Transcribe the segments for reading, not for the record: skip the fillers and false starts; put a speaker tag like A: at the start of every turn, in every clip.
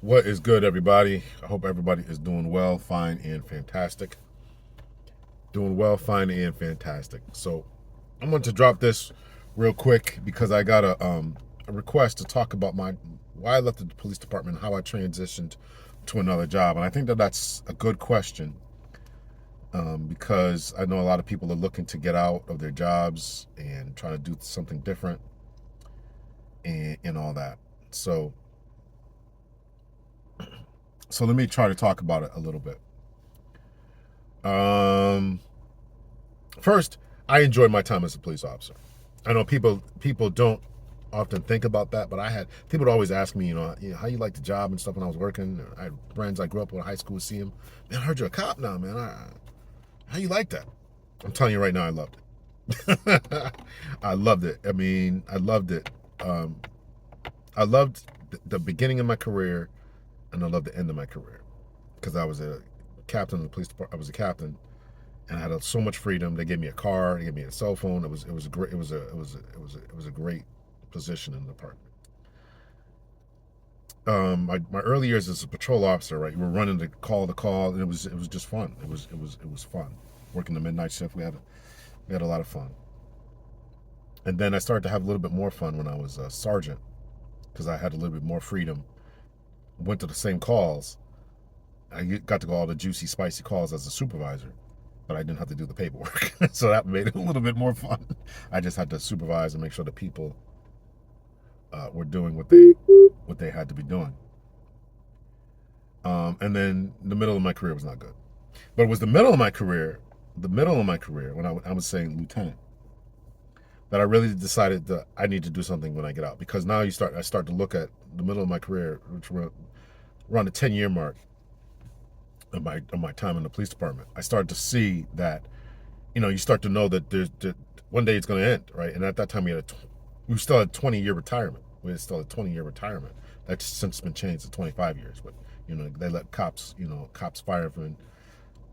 A: What is good, everybody? I hope everybody is doing well, fine, and fantastic. Doing well, fine, and fantastic. So, I'm going to drop this real quick because I got a request to talk about my why I left the police department, and how I transitioned to another job, and I think that that's a good question because I know a lot of people are looking to get out of their jobs and try to do something different and all that. So, so let me try to talk about it a little bit. Um, First, I enjoyed my time as a police officer. I know people don't often think about that, but I had people would always ask me, how you like the job and stuff when I was working. I had friends I grew up with in high school, see them. Man, I heard you're a cop now, man. How you like that? I'm telling you right now, I loved it. I loved it. I mean, I loved it. Um, I loved the beginning of my career, and I loved the end of my career because I was a captain in the police department. I was a captain, and I had so much freedom. They gave me a car, they gave me a cell phone. It was a great it was a great position in the department. My early years as a patrol officer, right? We were running the call, and it was just fun. It was fun working the midnight shift. We had a lot of fun, and then I started to have a little bit more fun when I was a sergeant because I had a little bit more freedom. Went to the same calls. I got to go all the juicy, spicy calls as a supervisor, but I didn't have to do the paperwork. So that made it a little bit more fun. I just had to supervise and make sure the people were doing what they had to be doing. And then the middle of my career was not good, but it was the middle of my career when I was saying lieutenant, that I really decided that I need to do something when I get out, because now I start to look at the middle of my career, which were around the 10-year mark of my time in the police department. I started to see that you start to know that one day it's going to end, right? And at that time, we still had 20-year retirement. We had still a 20-year retirement. That's since been changed to 25 years. But they let firemen,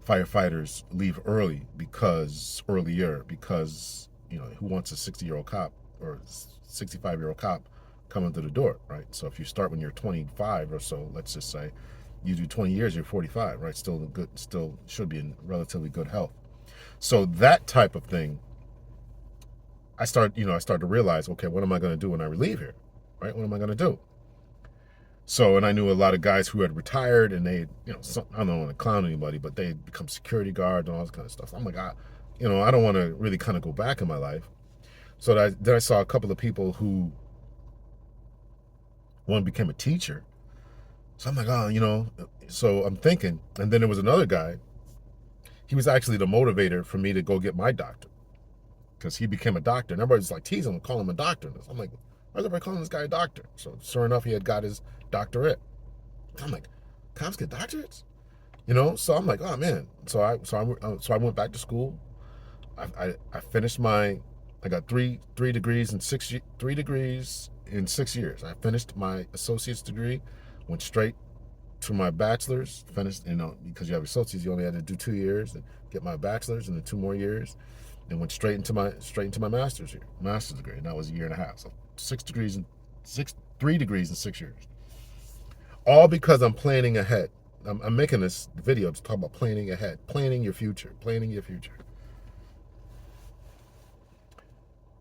A: firefighters leave earlier because who wants a 60-year-old cop or 65-year-old cop coming through the door, right? So if you start when you're 25 or so, let's just say you do 20 years, you're 45, right? Still should be in relatively good health. So that type of thing, I start to realize, okay, what am I going to do when I leave here, right? What am I going to do? So, and I knew a lot of guys who had retired, and they, I don't want to clown anybody, but they had become security guards and all this kind of stuff. I'm like, I don't want to really kind of go back in my life. So then I saw a couple of people who one became a teacher. So I'm like, so I'm thinking, and then there was another guy. He was actually the motivator for me to go get my doctor, because he became a doctor. And everybody's like teasing him, calling him a doctor. And I'm like, why is everybody calling this guy a doctor? So sure enough, he had got his doctorate. I'm like, cops get doctorates? So I'm like, oh man. So I went back to school. I finished I got three degrees in 6 years. I finished my associate's degree, went straight to my bachelor's, finished, because you have associates, you only had to do 2 years and get my bachelor's, and then 2 more years, and went straight into my master's degree, and that was a year and a half. So 3 degrees in 6 years, all because I'm planning ahead. I'm making this video to talk about planning ahead, planning your future.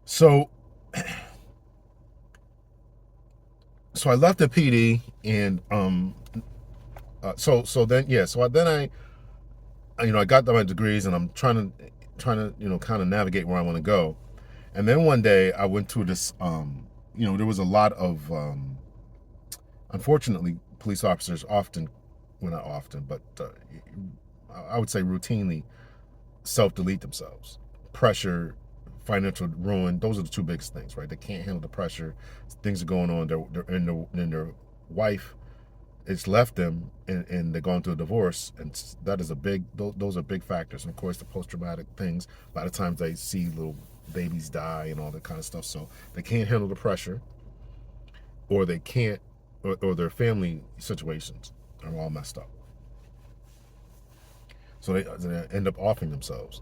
A: So, so I left the PD, and I got my degrees, and I'm trying to kind of navigate where I want to go. And then one day I went to this, there was a lot of, unfortunately, police officers often, well, not often, but I would say routinely self-delete themselves. Pressure, financial ruin, those are the two biggest things, right? They can't handle the pressure. Things are going on. Their wife it's left them, and they're going through a divorce, and that is those are big factors. And of course, the post-traumatic things, a lot of times they see little babies die and all that kind of stuff, so they can't handle the pressure, or they can't, or their family situations are all messed up, so they end up offing themselves.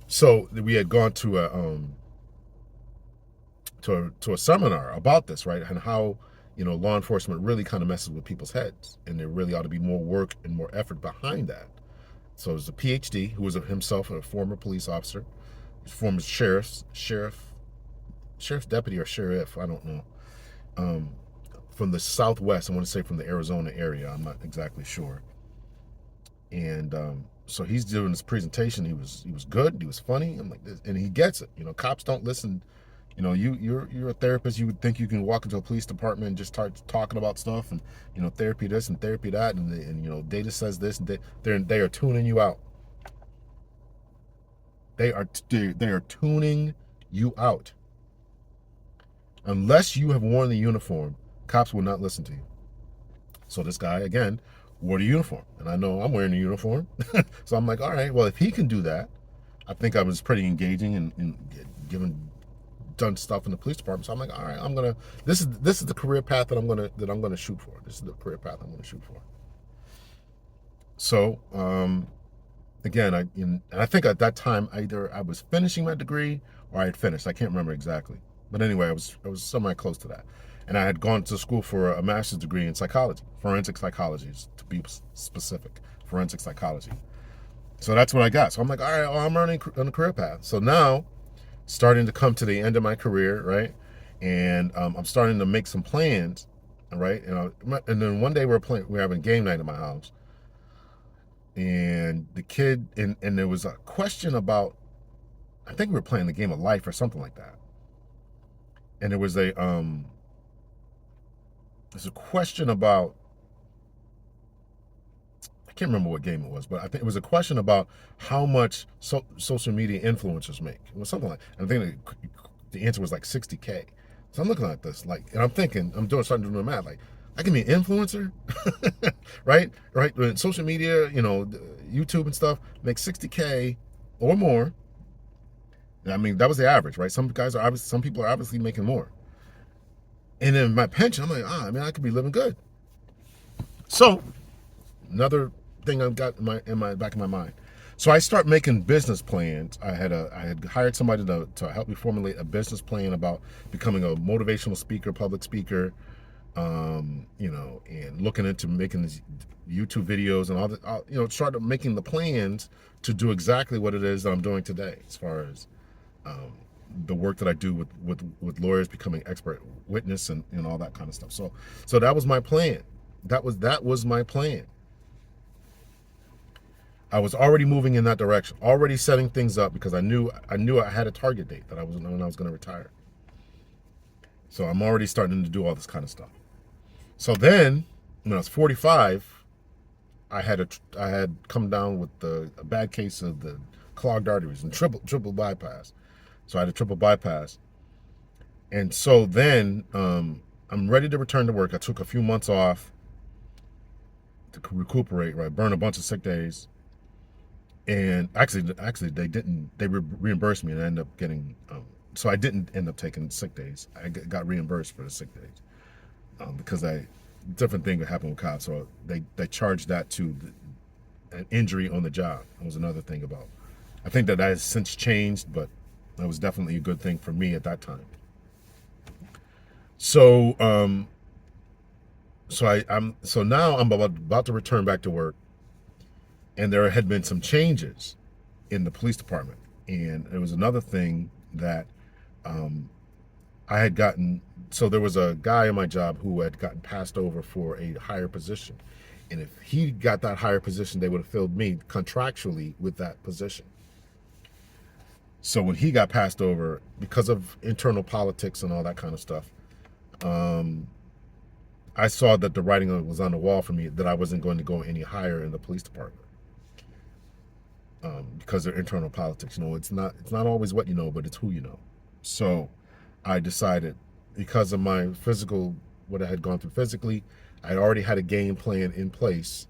A: So we had gone to a seminar about this, right, and how law enforcement really kind of messes with people's heads, and there really ought to be more work and more effort behind that. So there's a PhD who was himself a former police officer, former sheriff's deputy or sheriff, I don't know, um, from the Southwest. I want to say from the Arizona area. I'm not exactly sure. And so he's doing this presentation. He was good. He was funny. I'm like, and he gets it. Cops don't listen. You're a therapist. You would think you can walk into a police department and just start talking about stuff and therapy this and therapy that and data says this and they are tuning you out. They are tuning you out. Unless you have worn the uniform, cops will not listen to you. So this guy again wore the uniform, and I know I'm wearing the uniform, so I'm like, all right, well if he can do that, I think I was pretty engaging and given done stuff in the police department. So I'm like, all right, I'm gonna. This is the career path that I'm gonna shoot for. This is the career path I'm gonna shoot for. So again, I think at that time either I was finishing my degree or I had finished. I can't remember exactly, but anyway, I was somewhat close to that, and I had gone to school for a master's degree in psychology, forensic psychology, to be specific, forensic psychology. So that's what I got. So I'm like, all right, well, I'm running on a career path. So now, starting to come to the end of my career, right? And I'm starting to make some plans, right? And then one day we're having game night at my house, and the kid and there was a question about, I think we were playing the game of life or something like that, and there's a question about, I can't remember what game it was, but I think it was a question about how much social media influencers make. It was something like, I think the answer was like 60K. So I'm looking at this and I'm thinking, starting to do the math, like I can be an influencer, right? When social media, YouTube and stuff, make 60K or more. I mean, that was the average, right? Some people are obviously making more. And then my pension, I'm like, I could be living good. So another thing I've got in my back of my mind. So I start making business plans. I had hired somebody to help me formulate a business plan about becoming a motivational speaker, public speaker, and looking into making these YouTube videos and all that. Start making the plans to do exactly what it is that I'm doing today, as far as the work that I do with lawyers, becoming expert witness and all that kind of stuff. So that was my plan. That was my plan. I was already moving in that direction, already setting things up because I knew I had a target date that when I was going to retire. So I'm already starting to do all this kind of stuff. So then, when I was 45, I had come down with a bad case of the clogged arteries and triple bypass. So I had a triple bypass, and so then I'm ready to return to work. I took a few months off to recuperate, right? Burn a bunch of sick days. And actually, they reimbursed me, and I ended up getting, so I didn't end up taking sick days. I got reimbursed for the sick days because different thing that happened with cops. So they charged that to an injury on the job. That was another thing about. I think that has since changed, but that was definitely a good thing for me at that time. So so now I'm about to return back to work. And there had been some changes in the police department. And there was another thing that I had gotten. So there was a guy in my job who had gotten passed over for a higher position. And if he got that higher position, they would have filled me contractually with that position. So when he got passed over, because of internal politics and all that kind of stuff, I saw that the writing was on the wall for me that I wasn't going to go any higher in the police department. Because of internal politics, it's not always what you know, but it's who you know. So I decided, because of my physical, what I had gone through physically, I already had a game plan in place,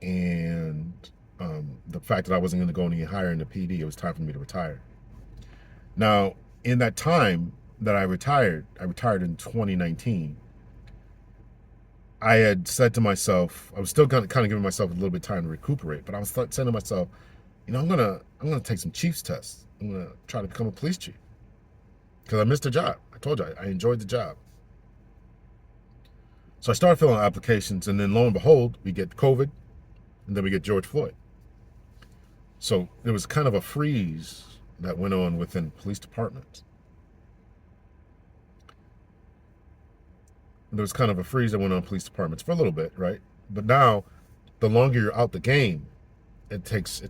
A: and the fact that I wasn't going to go any higher in the PD, it was time for me to retire. Now, in that time that I retired in 2019. I had said to myself, I was still kind of giving myself a little bit of time to recuperate, but I was saying to myself, I'm gonna take some chiefs tests. I'm gonna try to become a police chief because I missed the job. I told you I enjoyed the job. So I started filling out applications, and then lo and behold, we get COVID, and then we get George Floyd. So there was kind of a freeze that went on within police departments. There was kind of a freeze that went on in police departments for a little bit, right? But now, the longer you're out the game, it takes,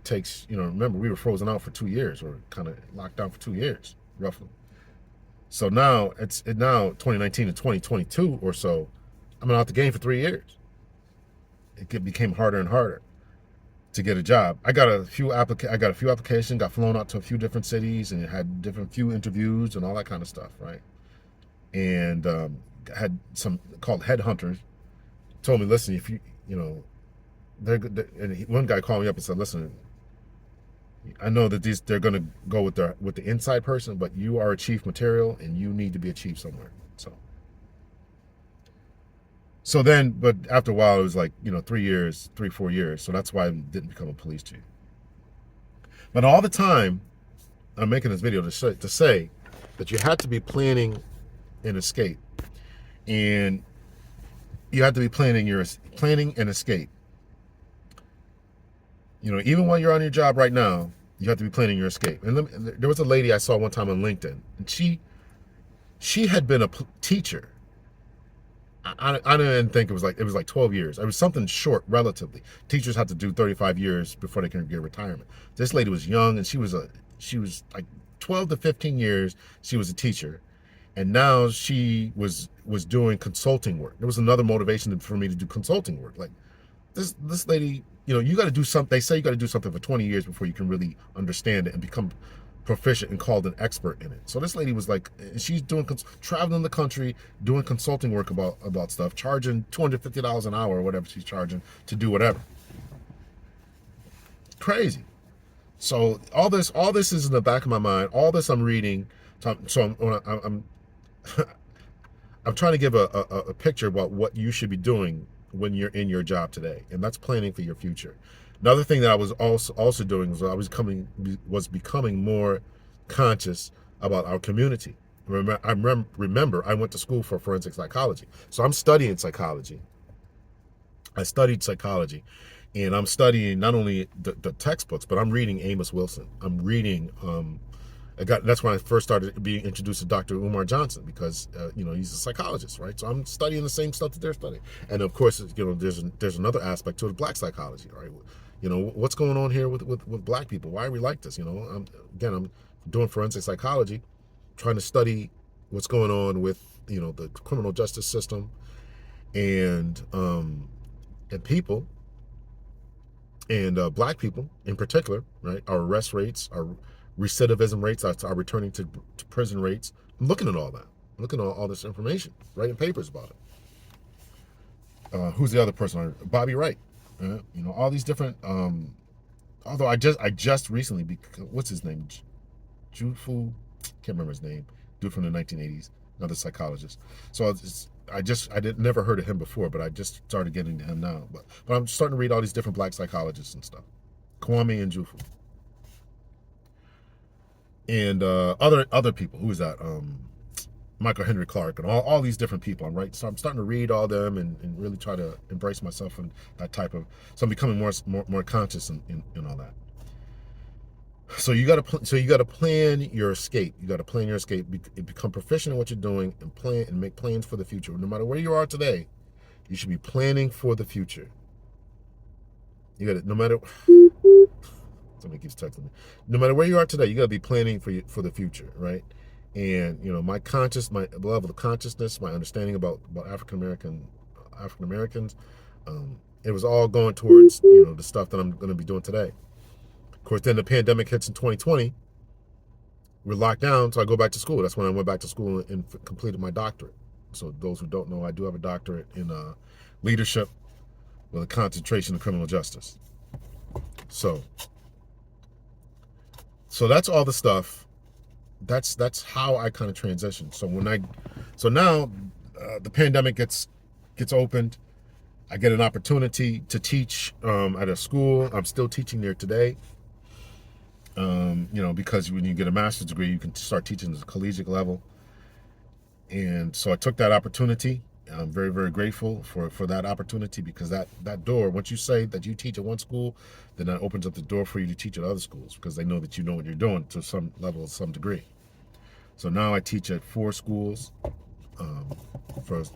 A: remember, we were frozen out for 2 years, or kind of locked down for 2 years, roughly. So now, now 2019 to 2022 or so, I'm out the game for 3 years. It became harder and harder to get a job. I got a few applications, got flown out to a few different cities, and had few interviews and all that kind of stuff, right? And had some called headhunters, told me, listen, if and one guy called me up and said, listen, I know that they're going to go with the inside person, but you are a chief material, and you need to be a chief somewhere. So then, but after a while, it was like 3, 4 years. So that's why I didn't become a police chief. But all the time, I'm making this video to say that you had to be planning an escape, and you have to be planning an escape. Even while you're on your job right now, you have to be planning your escape. And there was a lady I saw one time on LinkedIn, and she had been a teacher. I didn't think it was like 12 years. It was something short, relatively. Teachers have to do 35 years before they can get retirement. This lady was young, and she was like 12 to 15 years. She was a teacher, and now she was doing consulting work. There was another motivation for me to do consulting work. Like this lady, you got to do something. They say you got to do something for 20 years before you can really understand it and become proficient and called an expert in it. So this lady was like, she's traveling the country, doing consulting work about stuff, charging $250 an hour or whatever she's charging to do whatever. Crazy. So all this is in the back of my mind. All this I'm reading. So I'm I'm trying to give a picture about what you should be doing when you're in your job today, and that's planning for your future. Another thing that I was also doing was I was becoming more conscious about our community. Remember, I went to school for forensic psychology, so I'm studying psychology. I studied psychology, and I'm studying not only the textbooks, but I'm reading Amos Wilson. I'm reading. That's when I first started being introduced to Dr. Umar Johnson, because he's a psychologist, right? So I'm studying the same stuff that they're studying, and of course, there's another aspect to it, black psychology, right? What's going on here with black people? Why are we like this? I'm doing forensic psychology, trying to study what's going on with the criminal justice system and people, and black people in particular, right? Our arrest rates, our recidivism rates, our returning to prison rates. I'm looking at all that. I'm looking at all this information, writing papers about it. Who's the other person? Bobby Wright. All these different. Although I just recently, what's his name? Jufu, can't remember his name. Dude from the 1980s, another psychologist. So never heard of him before, but I just started getting to him now. But I'm starting to read all these different black psychologists and stuff. Kwame and Jufu. And other people. Who is that? Michael Henry Clark, and all these different people. So I'm starting to read all them and really try to embrace myself in that type of. So I'm becoming more conscious in all that. So you got to plan your escape. You got to plan your escape. Become proficient in what you're doing, and plan and make plans for the future. No matter where you are today, you should be planning for the future. You got to, no matter. Somebody keeps texting me. No matter where you are today, you got to be planning for the future, right? And my level of consciousness, my understanding about African Americans, it was all going towards the stuff that I'm going to be doing today. Of course, then the pandemic hits in 2020. We're locked down, so I go back to school. That's when I went back to school and completed my doctorate. So those who don't know, I do have a doctorate in leadership with a concentration in criminal justice. So that's all the stuff. That's how I kind of transitioned. So now the pandemic gets opened. I get an opportunity to teach at a school. I'm still teaching there today. Because when you get a master's degree, you can start teaching at the collegiate level. And so I took that opportunity. I'm very, very grateful for that opportunity, because that door, once you say that you teach at one school, then that opens up the door for you to teach at other schools, because they know that you know what you're doing to some level, some degree. So now I teach at 4 schools, um,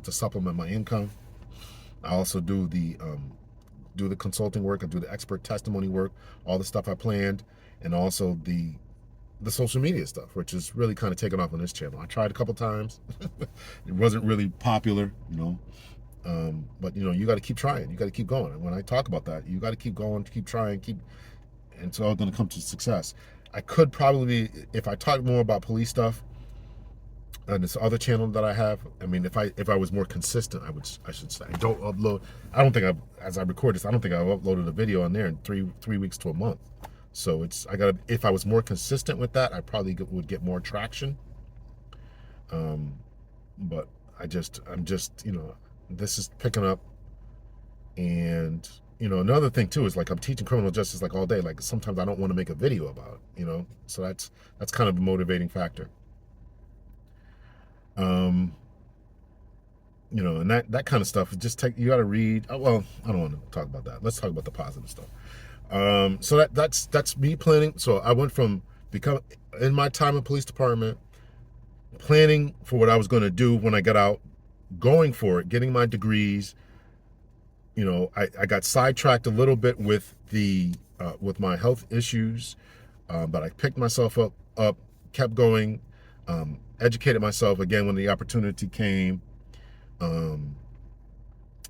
A: to supplement my income. I also do the consulting work. I do the expert testimony work, all the stuff I planned, and also the social media stuff, which is really kind of taken off on this channel. I tried a couple times. It wasn't really popular, but you got to keep trying. You got to keep going. And when I talk about that, you got to keep going, keep trying, and it's all going to come to success. I could probably, if I talk more about police stuff on this other channel that I have. I mean, if I was more consistent, I should say. I don't upload. I don't think as I record this, I don't think I've uploaded a video on there in three weeks to a month. So I gotta. If I was more consistent with that, I probably would get more traction. Um, but I'm just this is picking up. And another thing too is, like, I'm teaching criminal justice like all day. Like, sometimes I don't want to make a video about it. So that's kind of a motivating factor. Um, and that kind of stuff. Just you got to read. Oh, well, I don't want to talk about that. Let's talk about the positive stuff. So that's me planning. So I went from in my time in police department, planning for what I was going to do when I got out, going for it, getting my degrees. I got sidetracked a little bit with with my health issues, but I picked myself up, kept going, educated myself again when the opportunity came, um,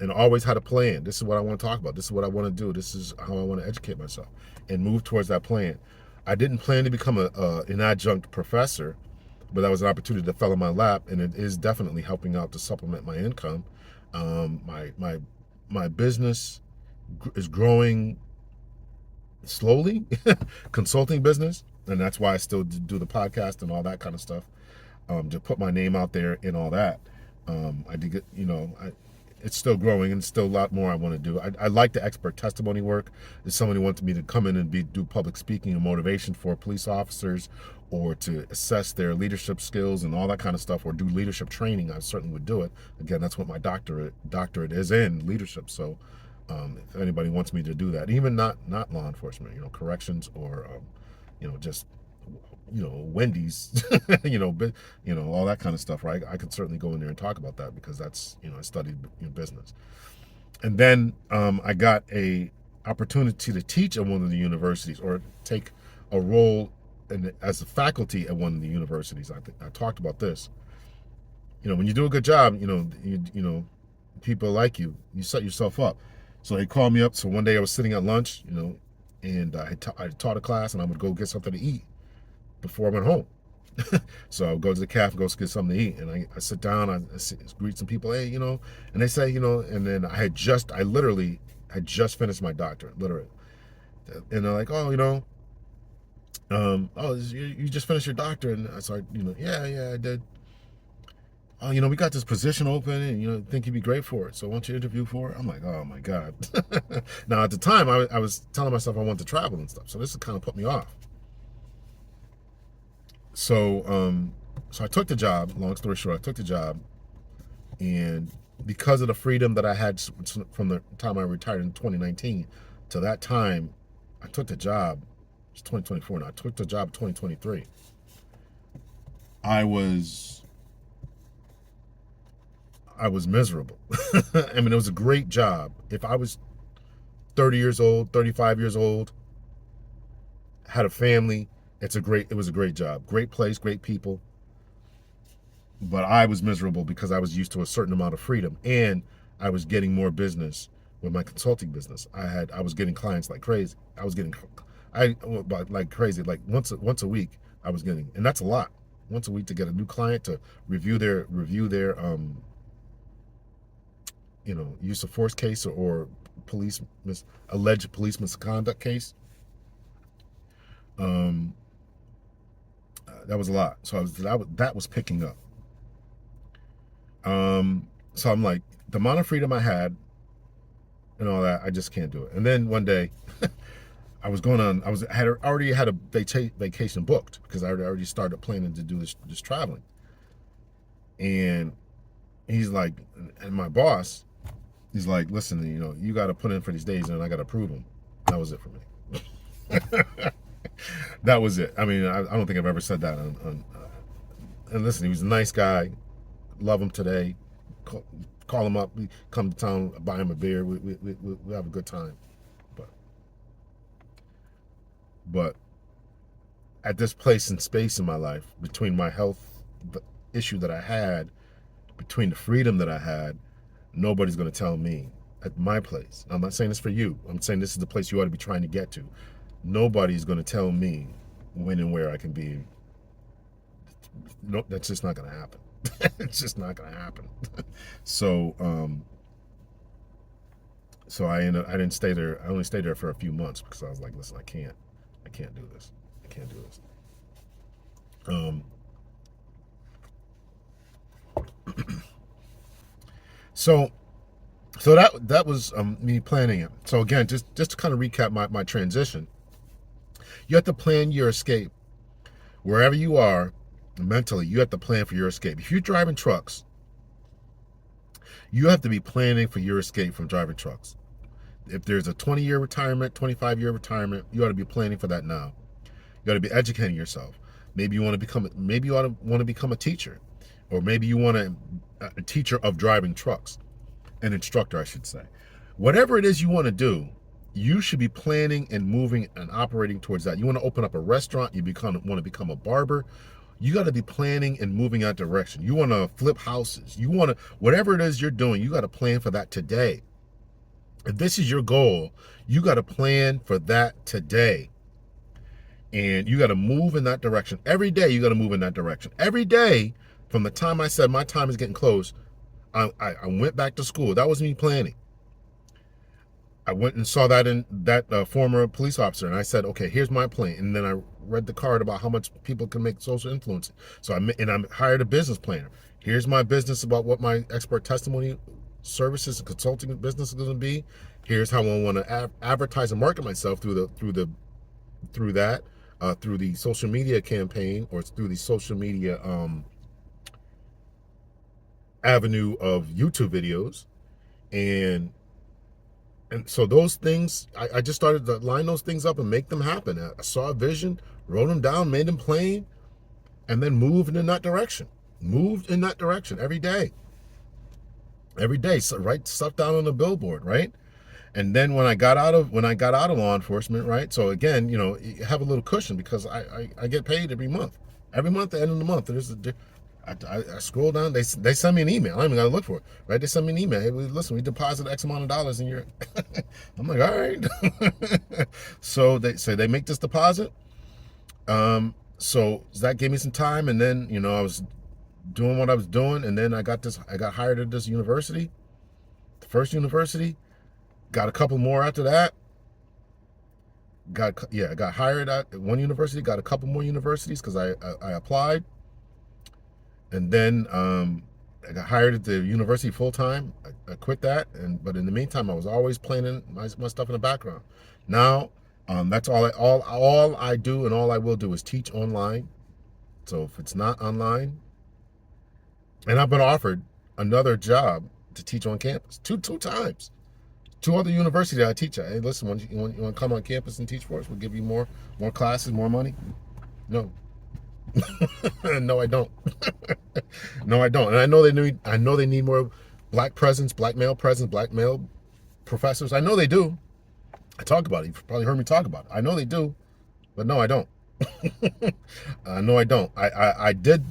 A: and always had a plan. This is what I want to talk about. This is what I want to do. This is how I want to educate myself and move towards that plan. I didn't plan to become an adjunct professor, but that was an opportunity that fell in my lap, and it is definitely helping out to supplement my income. My business is growing slowly, consulting business, and that's why I still do the podcast and all that kind of stuff, to put my name out there and all that. I did get, it's still growing, and still a lot more I want to do. I like the expert testimony work. If somebody wanted me to come in and do public speaking and motivation for police officers, or to assess their leadership skills and all that kind of stuff, or do leadership training, I certainly would do it. Again, that's what my doctorate is in, leadership. So if anybody wants me to do that, even not law enforcement, corrections, or just Wendy's, all that kind of stuff, right? I could certainly go in there and talk about that, because that's, I studied business. And then I got a opportunity to teach at one of the universities, or take a role as a faculty at one of the universities. I talked about this. When you do a good job, people like you set yourself up. So they called me up. So one day I was sitting at lunch, and I taught a class, and I would go get something to eat before I went home. So I would go to the cafe, go get something to eat, and I sit down, I greet some people, hey, and they say, and then I literally had just finished my doctorate, literally. And they're like, oh, oh, you just finished your doctorate? And I started, yeah, I did. Oh, we got this position open, and think you'd be great for it. So why don't you interview for it? I'm like, oh my God. Now at the time, I was telling myself I wanted to travel and stuff. So this kind of put me off. So so I took the job. Long story short, I took the job, and because of the freedom that I had from the time I retired in 2019 to that time, I took the job. It's 2024 now. I took the job in 2023. I was miserable. I mean, it was a great job. If I was 30 years old, 35 years old, had a family, it was a great job. Great place, great people. But I was miserable because I was used to a certain amount of freedom, and I was getting more business with my consulting business. I was getting clients like crazy. Like crazy. Like once a week I was getting, and that's a lot. Once a week to get a new client to review their use of force case, or alleged police misconduct case. That was a lot. So that was picking up. So I'm like, the amount of freedom I had and all that, I just can't do it. And then one day, I had already had a vacation booked, because I had already started planning to do this traveling. And he's like, and my boss, he's like, listen, you got to put in for these days, and I got to prove them. That was it for me. That was it. I mean, I don't think I've ever said that and listen, he was a nice guy. Love him today. Call him up. We come to town, buy him a beer. We have a good time. But at this place and space in my life, between my health issue that I had, between the freedom that I had, nobody's going to tell me at my place. I'm not saying this for you. I'm saying this is the place you ought to be trying to get to. Nobody's going to tell me when and where I can be. No, that's just not going to happen. It's just not going to happen. So I didn't stay there. I only stayed there for a few months because I was like, listen, I can't do this. I can't do this. So that was me planning it. So again, just to kind of recap my transition, you have to plan your escape. Wherever you are mentally, you have to plan for your escape. If you're driving trucks, you have to be planning for your escape from driving trucks. If there's a 20-year retirement, 25-year retirement, you ought to be planning for that now. You ought to be educating yourself. Maybe you want to become a teacher, or maybe you want a teacher of driving trucks, an instructor, I should say. Whatever it is you want to do, you should be planning and moving and operating towards that. You want to open up a restaurant, want to become a barber, you got to be planning and moving that direction. You want to flip houses, whatever it is you're doing, you got to plan for that today. If this is your goal, you got to plan for that today. And you got to move in that direction. Every day, you got to move in that direction. Every day, from the time I said my time is getting close, I went back to school. That was me planning. I went and saw that former police officer, and I said, okay, here's my plan. And then I read the card about how much people can make social influence. So I hired a business planner. Here's my business about what my expert testimony services and consulting business is going to be. Here's how I want to advertise and market myself through the social media campaign, or through the social media avenue of YouTube videos. And so those things, I just started to line those things up and make them happen. I saw a vision, wrote them down, made them plain, and then moved in that direction. Moved in that direction every day. Every day, so write stuff down on the billboard, right? And then when I got out of law enforcement, right? So again, you have a little cushion because I get paid every month. Every month, at the end of the month, I scroll down. They send me an email. I don't even got to look for it, right? They send me an email. Hey, listen, we deposit X amount of dollars in your. I'm like, all right. So they say they make this deposit. So that gave me some time, and then I was doing what I was doing, and then I got hired at this university, the first university. Got a couple more after that. I got hired at one university. Got a couple more universities because I applied, and then I got hired at the university full time. I quit that, but in the meantime, I was always planning my stuff in the background. Now, that's all I do, and all I will do is teach online. So if it's not online, and I've been offered another job to teach on campus two times. Two other universities I teach at. Hey, listen, you want to come on campus and teach for us? We'll give you more classes, more money. No. No, I don't. No, I don't. And I know they need more black presence, black male presence, black male professors. I know they do. I talk about it. You've probably heard me talk about it. I know they do, but no, I don't. No, I don't. I did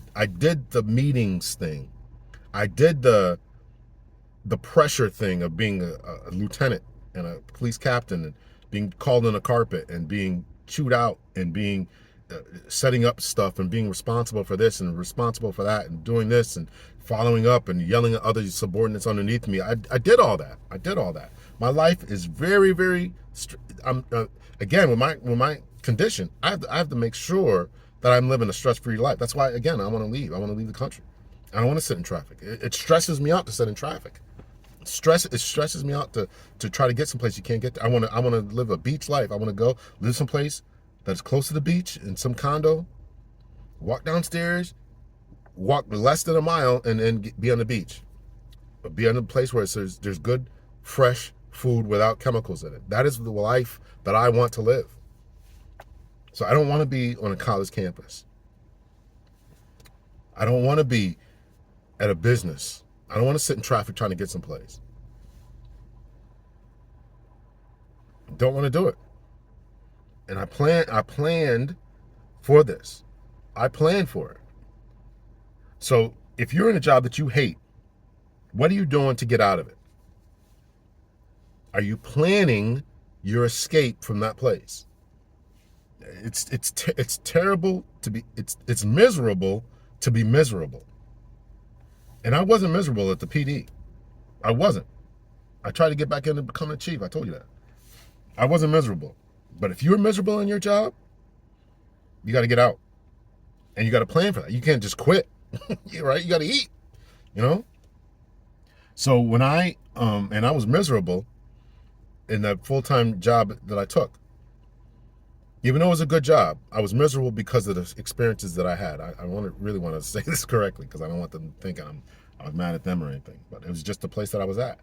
A: the meetings thing. I did the pressure thing of being a lieutenant and a police captain, and being called on a carpet and being chewed out, and being setting up stuff, and being responsible for this and responsible for that, and doing this and following up and yelling at other subordinates underneath me. I did all that. My life is very, very. Again, with my condition, I have to make sure that I'm living a stress-free life. That's why, again, I want to leave. I want to leave the country. I don't want to sit in traffic. It stresses me out to sit in traffic. It stresses me out to try to get someplace you can't get to. I want to live a beach life. I want to go live someplace that's close to the beach, in some condo, walk downstairs, walk less than a mile, and then be on the beach. Be in a place where there's good, fresh food without chemicals in it. That is the life that I want to live. So I don't want to be on a college campus. I don't want to be at a business. I don't want to sit in traffic trying to get someplace. Don't want to do it. And I planned for this. I planned for it. So if you're in a job that you hate, what are you doing to get out of it? Are you planning your escape from that place? It's terrible to be, it's miserable to be miserable. And I wasn't miserable at the PD. I wasn't. I tried to get back in and become a chief. I told you that. I wasn't miserable. But if you're miserable in your job, you got to get out. And you got to plan for that. You can't just quit. Right? You got to eat. You know? So when I was miserable in that full-time job that I took, even though it was a good job, I was miserable because of the experiences that I had. I really want to say this correctly because I don't want them thinking I was mad at them or anything. But it was just the place that I was at.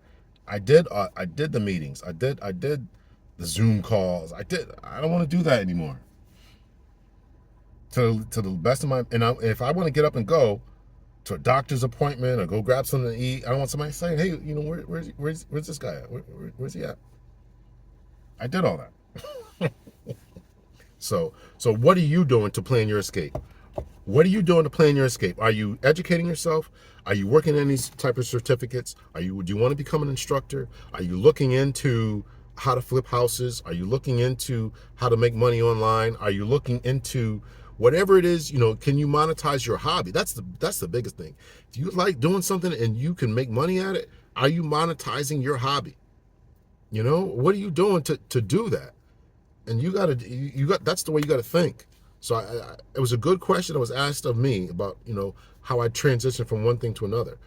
A: I did the meetings. I did the Zoom calls. I don't want to do that anymore. To the best of my, if I want to get up and go to a doctor's appointment or go grab something to eat, I don't want somebody saying, "Hey, you know, where's this guy at? Where's he at?" I did all that. So what are you doing to plan your escape? What are you doing to plan your escape? Are you educating yourself? Are you working on these type of certificates? Do you want to become an instructor? Are you looking into how to flip houses? Are you looking into how to make money online? Are you looking into whatever it is, can you monetize your hobby? That's the biggest thing. If you like doing something and you can make money at it, are you monetizing your hobby? What are you doing to do that? And you got that's the way you got to think. So it was a good question that was asked of me about, how I transitioned from one thing to another.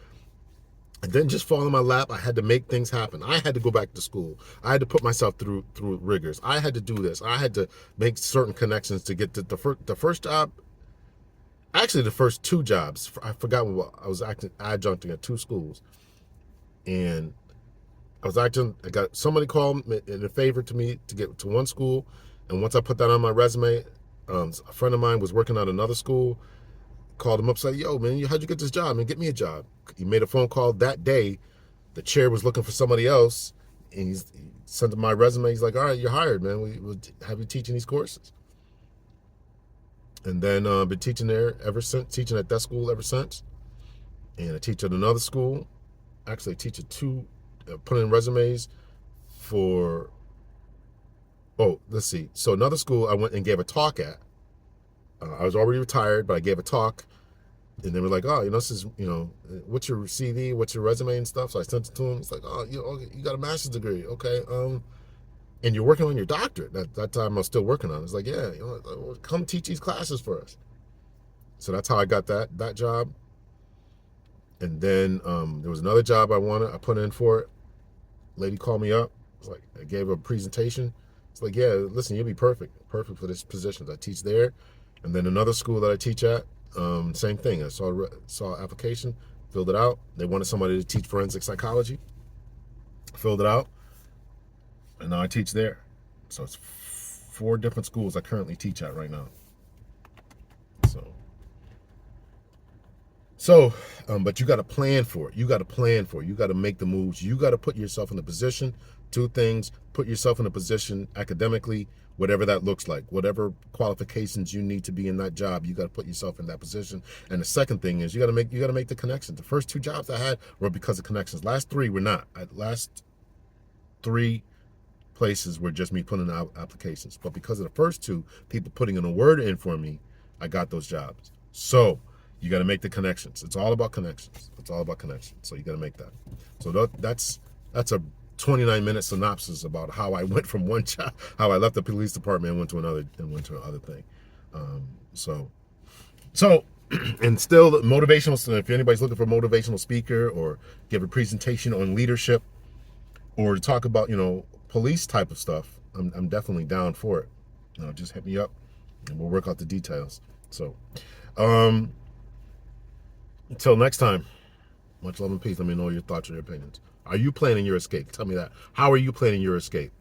A: It didn't just fall in my lap. I had to make things happen. I had to go back to school. I had to put myself through rigors. I had to do this. I had to make certain connections to get to the first job. Actually, the first two jobs. I forgot what I was adjuncting at two schools, and I got somebody called in a favor to me to get to one school, and once I put that on my resume, a friend of mine was working at another school. Called him up, said, "Yo, man, how'd you get this job? Man, get me a job." He made a phone call that day. The chair was looking for somebody else, and he sent him my resume. He's like, "All right, you're hired, man. We'll have you teaching these courses." And then been teaching there ever since, teaching at that school ever since. And I teach at another school. Actually, I teach at two, putting in resumes for, let's see. So another school I went and gave a talk at. I was already retired, but I gave a talk. And they were like, "Oh, this is, what's your CV, what's your resume and stuff?" So I sent it to him. It's like, "Oh, you got a master's degree. Okay. And you're working on your doctorate." That time I was still working on it. It's like, "Yeah, come teach these classes for us." So that's how I got that job. And then there was another job I put in for it. Lady called me up. It's like, I gave her a presentation. It's like, "Yeah, listen, you'll be perfect for this position." I teach there. And then another school that I teach at, same thing. I saw application, filled it out. They wanted somebody to teach forensic psychology. Filled it out, and now I teach there. So it's 4 different schools I currently teach at right now. But you got to plan for it. You got to make the moves. You got to put yourself in a position. 2 things: put yourself in a position academically, whatever that looks like, whatever qualifications you need to be in that job, you got to put yourself in that position. And the second thing is you got to make the connections. The first 2 jobs I had were because of connections. Last 3 were not. Last 3 places were just me putting out applications. But because of the first 2, people putting in a word in for me, I got those jobs. So you got to make the connections. It's all about connections. So you got to make that. So that's a 29-minute synopsis about how I went from one job, how I left the police department and went to another thing. And still motivational. If anybody's looking for a motivational speaker or give a presentation on leadership or to talk about, police type of stuff, I'm definitely down for it. Just hit me up and we'll work out the details. So, until next time. Much love and peace. Let me know your thoughts and your opinions. Are you planning your escape? Tell me that. How are you planning your escape?